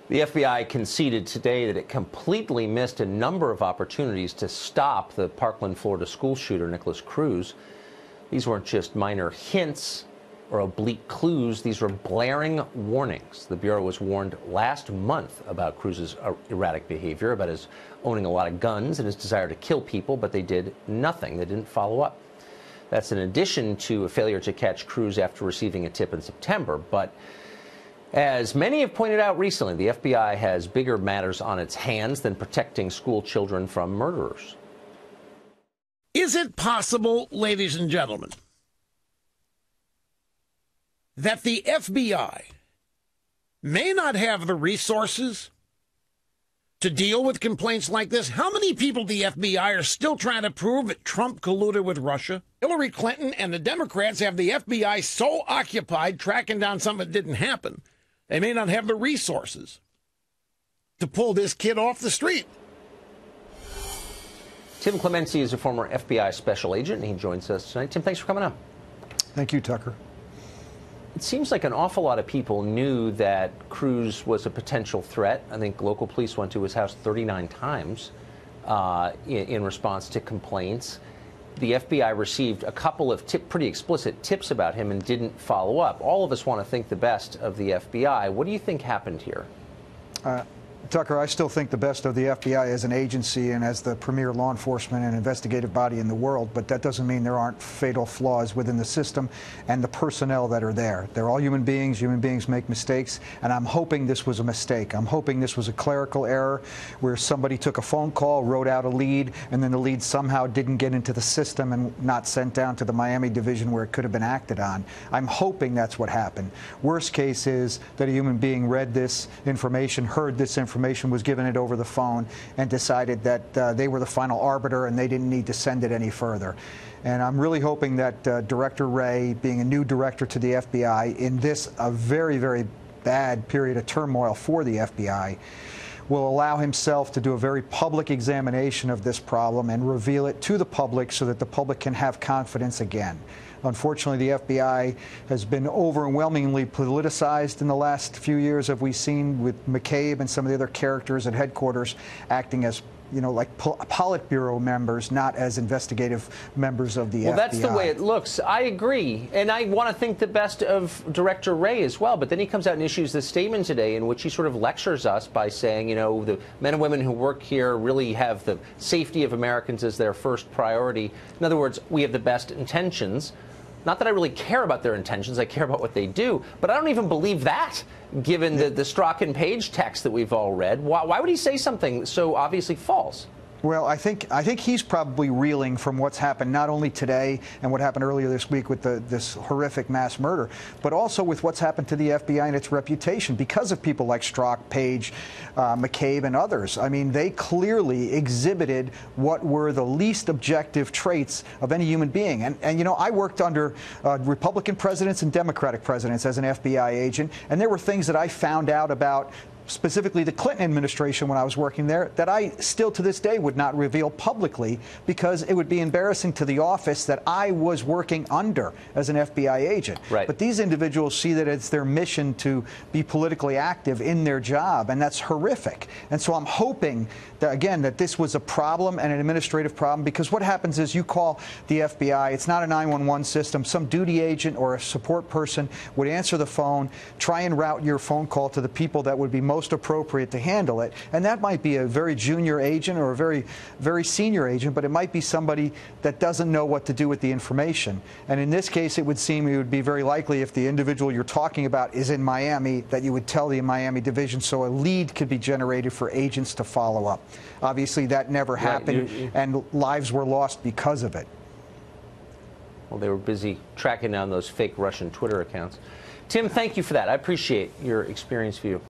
The FBI conceded today that it completely missed a number of opportunities to stop the Parkland, Florida school shooter, Nikolas Cruz. These weren't just minor hints or oblique clues. These were blaring warnings. The Bureau was warned last month about Cruz's erratic behavior, about his owning a lot of guns and his desire to kill people, but they did nothing. They didn't follow up. That's in addition to a failure to catch Cruz after receiving a tip in September. But as many have pointed out recently, the FBI has bigger matters on its hands than protecting school children from murderers. Is it possible, ladies and gentlemen, that the FBI may not have the resources to deal with complaints like this? How many people at the FBI are still trying to prove that Trump colluded with Russia? Hillary Clinton and the Democrats have the FBI so occupied tracking down something that didn't happen, they may not have the resources to pull this kid off the street. Tim Clemency is a former FBI special agent, and he joins us tonight. Tim, thanks for coming on. Thank you, Tucker. It seems like an awful lot of people knew that Cruz was a potential threat. I think local police went to his house 39 times in response to complaints. The FBI received a couple of pretty explicit tips about him and didn't follow up. All of us want to think the best of the FBI. What do you think happened here? Tucker, I still think the best of the FBI as an agency and as the premier law enforcement and investigative body in the world, but that doesn't mean there aren't fatal flaws within the system and the personnel that are there. They're all human beings make mistakes, and I'm hoping this was a mistake. I'm hoping this was a clerical error where somebody took a phone call, wrote out a lead, and then the lead somehow didn't get into the system and not sent down to the Miami division where it could have been acted on. I'm hoping that's what happened. Worst case is that a human being read this information, heard this information, was given it over the phone, and decided that they were the final arbiter and they didn't need to send it any further. And I'm really hoping that Director Wray, being a new director to the FBI, in this a very, very bad period of turmoil for the FBI, will allow himself to do a very public examination of this problem and reveal it to the public so that the public can have confidence again. Unfortunately, the FBI has been overwhelmingly politicized in the last few years, as we've seen with McCabe and some of the other characters at headquarters acting as, you know, like Politburo members, not as investigative members of the FBI. Well, that's the way it looks. I agree. And I want to think the best of Director Wray as well. But then he comes out and issues this statement today in which he sort of lectures us by saying, you know, the men and women who work here really have the safety of Americans as their first priority. In other words, we have the best intentions. Not that I really care about their intentions, I care about what they do, but I don't even believe that, given the Strzok and Page text that we've all read. Why would he say something so obviously false? Well, I think he's probably reeling from what's happened not only today and what happened earlier this week with this horrific mass murder, but also with what's happened to the FBI and its reputation because of people like Strzok, Page, McCabe, and others. I mean, they clearly exhibited what were the least objective traits of any human being. And you know, I worked under Republican presidents and Democratic presidents as an FBI agent, and there were things that I found out about specifically the Clinton administration when I was working there, that I still to this day would not reveal publicly because it would be embarrassing to the office that I was working under as an FBI agent. Right. But these individuals see that it's their mission to be politically active in their job, and that's horrific. And so I'm hoping that, again, that this was a problem and an administrative problem, because what happens is you call the FBI, it's not a 911 system, some duty agent or a support person would answer the phone, try and route your phone call to the people that would be most appropriate to handle it, and that might be a very junior agent or a very, very senior agent, but it might be somebody that doesn't know what to do with the information. And in this case, it would seem it would be very likely, if the individual you're talking about is in Miami, that you would tell the Miami division so a lead could be generated for agents to follow up. Obviously, that never happened, and lives were lost because of it. Well, they were busy tracking down those fake Russian Twitter accounts. Tim, thank you for that. I appreciate your experience view.